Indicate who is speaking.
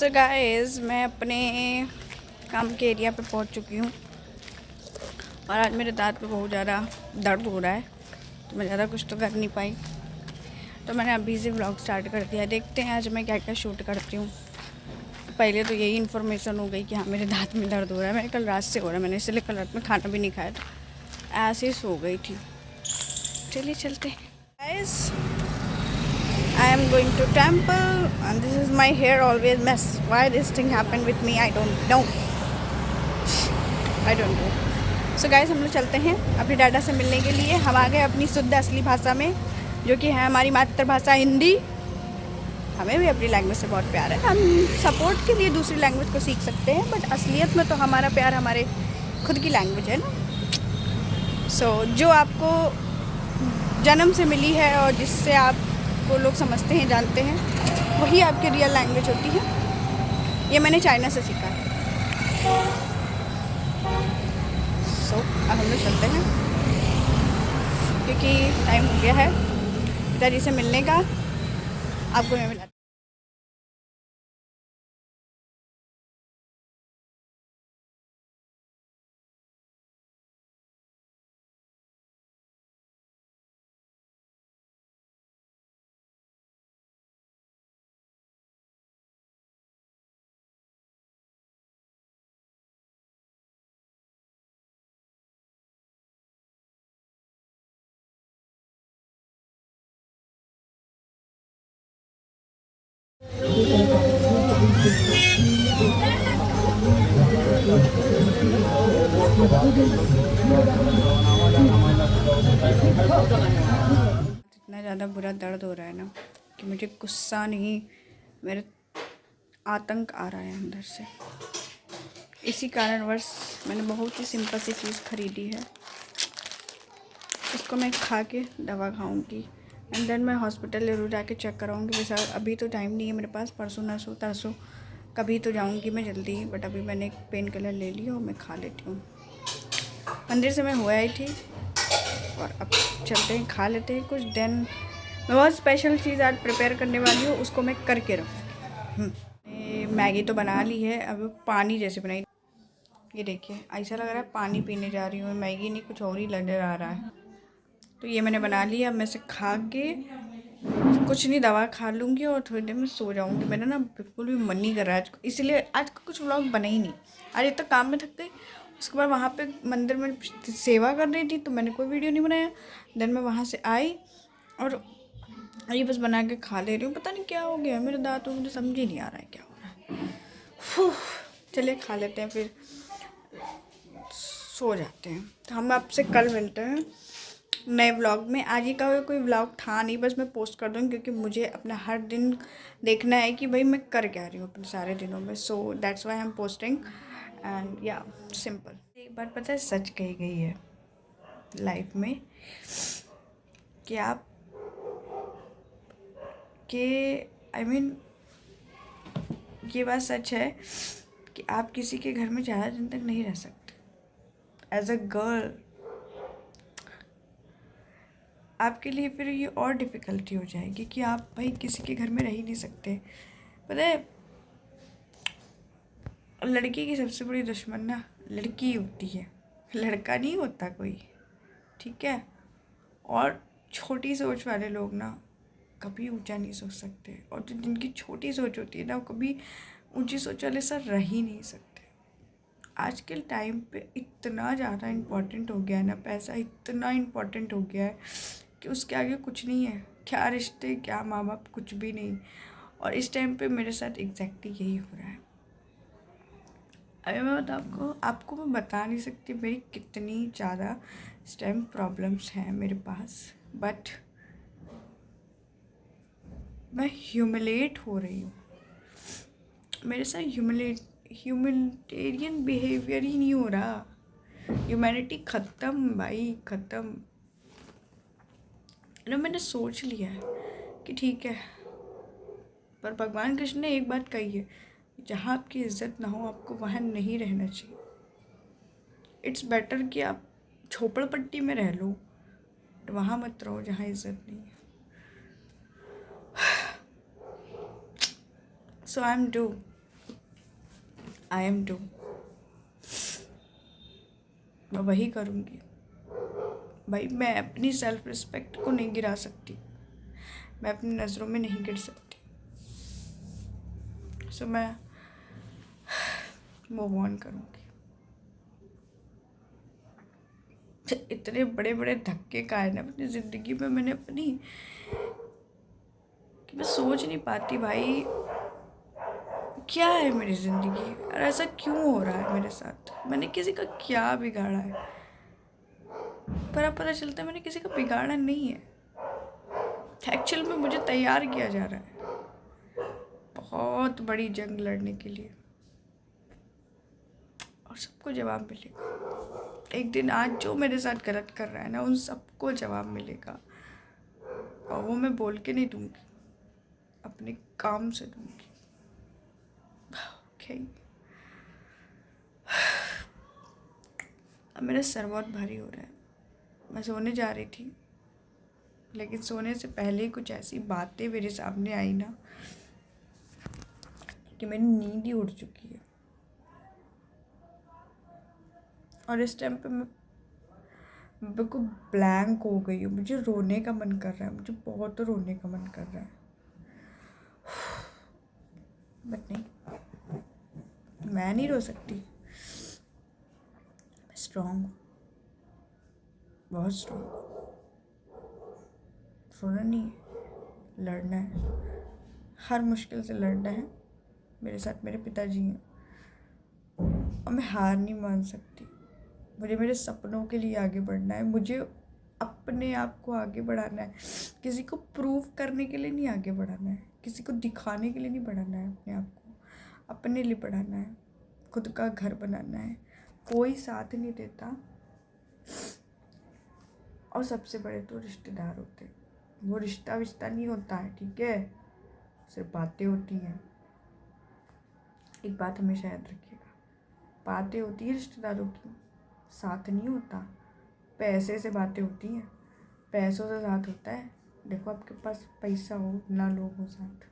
Speaker 1: So guys, मैं अपने काम के एरिया पे पहुंच चुकी हूँ और आज मेरे दांत पे बहुत ज़्यादा दर्द हो रहा है, तो मैं ज़्यादा कुछ तो कर नहीं पाई। तो मैंने अभी से व्लॉग स्टार्ट कर दिया। देखते हैं आज मैं क्या क्या शूट करती हूँ। पहले तो यही इन्फॉर्मेशन हो गई कि हाँ मेरे दांत में दर्द हो रहा है। मेरे कल रात से हो रहा है, मैंने इसलिए कल रात में खाना भी नहीं खाया था, ऐसे ही सो गई थी। चलिए चलते हैं guys. I am going to temple and this is my hair always mess. Why this thing happened with me I don't know. So guys, हम लोग चलते हैं अपनी डाटा से मिलने के लिए। हम आ गए अपनी शुद्ध असली भाषा में, जो कि है हमारी मातृभाषा हिंदी। हमें भी अपनी लैंग्वेज से बहुत प्यार है। हम सपोर्ट के लिए दूसरी लैंग्वेज को सीख सकते हैं, बट असलियत में तो हमारा प्यार हमारे खुद की लैंग्वेज है ना। जो आपको जन्म से मिली है और जिससे आप को लोग समझते हैं, जानते हैं, वही आपकी रियल लैंग्वेज होती है। ये मैंने चाइना से सीखा है। अब हम लोग चलते हैं क्योंकि टाइम हो गया है पिताजी से मिलने का। आपको मैं मिला इतना ज़्यादा बुरा दर्द हो रहा है ना कि मुझे गुस्सा नहीं, मेरे आतंक आ रहा है अंदर से। इसी कारणवश मैंने बहुत ही सिंपल सी चीज़ खरीदी है। इसको मैं खा के दवा खाऊंगी एंड देन मैं हॉस्पिटल ज़रूर जाके चेक कराऊंगी। वैसे अभी तो टाइम नहीं है मेरे पास, परसों नरसों तरसों कभी तो जाऊंगी मैं जल्दी, बट अभी मैंने एक पेन किलर ले लिया और मैं खा लेती हूँ। मंदिर से मैं हो आई थी और अब चलते हैं, खा लेते हैं कुछ। देन मैं बहुत स्पेशल चीज़ आज प्रिपेयर करने वाली हूँ, उसको मैं करके रखूँगी। मैगी तो बना ली है, अब पानी जैसे बनाई। ये देखिए, ऐसा लग रहा है पानी पीने जा रही हूँ, मैगी नहीं कुछ और ही नज़र आ रहा है। तो ये मैंने बना लिया। अब मैं इसे खा के कुछ नहीं, दवा खा लूँगी और थोड़ी देर में सो जाऊँगी। मेरा ना बिल्कुल भी मन नहीं कर रहा है आज, इसलिए आज का कुछ व्लॉग बना ही नहीं। आज इतना काम में थक गई। उसके बाद वहाँ पे मंदिर में सेवा कर रही थी तो मैंने कोई वीडियो नहीं बनाया। देन मैं वहाँ से आई और ये बस बना के खा ले रही हूँ। पता नहीं क्या हो गया मेरे दांतों, मुझे समझ ही नहीं आ रहा है क्या हो रहा है। चलिए खा लेते हैं, फिर सो जाते हैं। तो हम आपसे कल मिलते हैं नए व्लॉग में। आज ही का कोई व्लॉग था नहीं, बस मैं पोस्ट कर दूँगी क्योंकि मुझे अपना हर दिन देखना है कि भाई मैं कर क्या रही हूँ अपने सारे दिनों में। So that's why I am posting and या सिंपल। एक बार पता है सच कही गई है लाइफ में कि आप के आई मीन ये बात सच है कि आप किसी के घर में ज़्यादा दिन तक नहीं रह सकते। एज अ गर्ल आपके लिए फिर ये और डिफ़िकल्टी हो जाएगी कि आप भाई किसी के घर में रह ही नहीं सकते। पता है, लड़की की सबसे बड़ी दुश्मन ना लड़की ही होती है, लड़का नहीं होता कोई, ठीक है। और छोटी सोच वाले लोग ना कभी ऊंचा नहीं सोच सकते, और जो जिनकी छोटी सोच होती है ना वो कभी ऊंची सोच वाले सर रह ही नहीं सकते। आज के टाइम पे इतना ज़्यादा इम्पोर्टेंट हो गया है ना, पैसा इतना इम्पोर्टेंट हो गया है कि उसके आगे कुछ नहीं है। क्या रिश्ते, क्या माँ बाप, कुछ भी नहीं। और इस टाइम पे मेरे साथ एग्जैक्टली यही हो रहा है। अभी मैं बताऊँ आपको मैं बता नहीं सकती मेरी कितनी ज़्यादा इस टाइम प्रॉब्लम्स हैं मेरे पास, बट मैं ह्यूमिलेट हो रही हूँ। मेरे साथ ह्यूमैनिटेरियन बिहेवियर ही नहीं हो रहा। ह्यूमैनिटी ख़त्म भाई, ख़त्म। ना मैंने सोच लिया है कि ठीक है, पर भगवान कृष्ण ने एक बात कही है, जहाँ आपकी इज्जत ना हो आपको वहाँ नहीं रहना चाहिए। इट्स बेटर कि आप झोपड़पट्टी में रह लो, तो वहाँ मत रहो जहाँ इज्जत नहीं है। So I am do I am too, मैं वही करूँगी भाई। मैं अपनी सेल्फ रिस्पेक्ट को नहीं गिरा सकती, मैं अपनी नज़रों में नहीं गिर सकती। सो मैं मूव ऑन करूँगी। इतने बड़े बड़े धक्के खाए ना अपनी ज़िंदगी में मैंने अपनी, कि मैं सोच नहीं पाती भाई क्या है मेरी ज़िंदगी और ऐसा क्यों हो रहा है मेरे साथ। मैंने किसी का क्या बिगाड़ा है, पर अब पता चलता है मैंने किसी का बिगाड़ा नहीं है। एक्चुअल में मुझे तैयार किया जा रहा है बहुत बड़ी जंग लड़ने के लिए, और सबको जवाब मिलेगा एक दिन। आज जो मेरे साथ गलत कर रहा है ना, उन सबको जवाब मिलेगा, और वो मैं बोल के नहीं दूंगी, अपने काम से दूंगी। ओके, अब मेरा सर बहुत भारी हो रहा है। मैं सोने जा रही थी, लेकिन सोने से पहले ही कुछ ऐसी बातें मेरे सामने आई ना कि मेरी नींद ही उड़ चुकी है। और इस टाइम पे मैं बिल्कुल ब्लैंक हो गई हूँ। मुझे रोने का मन कर रहा है, मुझे बहुत रोने का मन कर रहा है, बट नहीं, मैं नहीं रो सकती। मैं स्ट्रॉन्ग हूँ, बहुत स्ट्रॉन्ग हूँ। रोना नहीं है, लड़ना है, हर मुश्किल से लड़ना है। मेरे साथ मेरे पिताजी हैं, और मैं हार नहीं मान सकती। मुझे मेरे सपनों के लिए आगे बढ़ना है, मुझे अपने आप को आगे बढ़ाना है। किसी को प्रूव करने के लिए नहीं आगे बढ़ाना है, किसी को दिखाने के लिए नहीं बढ़ाना है। अपने आप को अपने लिए बढ़ाना है, खुद का घर बनाना है। कोई साथ नहीं देता, और सबसे बड़े तो रिश्तेदार होते हैं। वो रिश्ता विश्ता नहीं होता है, ठीक है, सिर्फ बातें होती हैं। एक बात हमेशा याद रखिएगा, बातें होती है रिश्तेदारों की, साथ नहीं होता। पैसे से बातें होती हैं, पैसों से साथ होता है। देखो आपके पास पैसा हो ना, लोग हो साथ।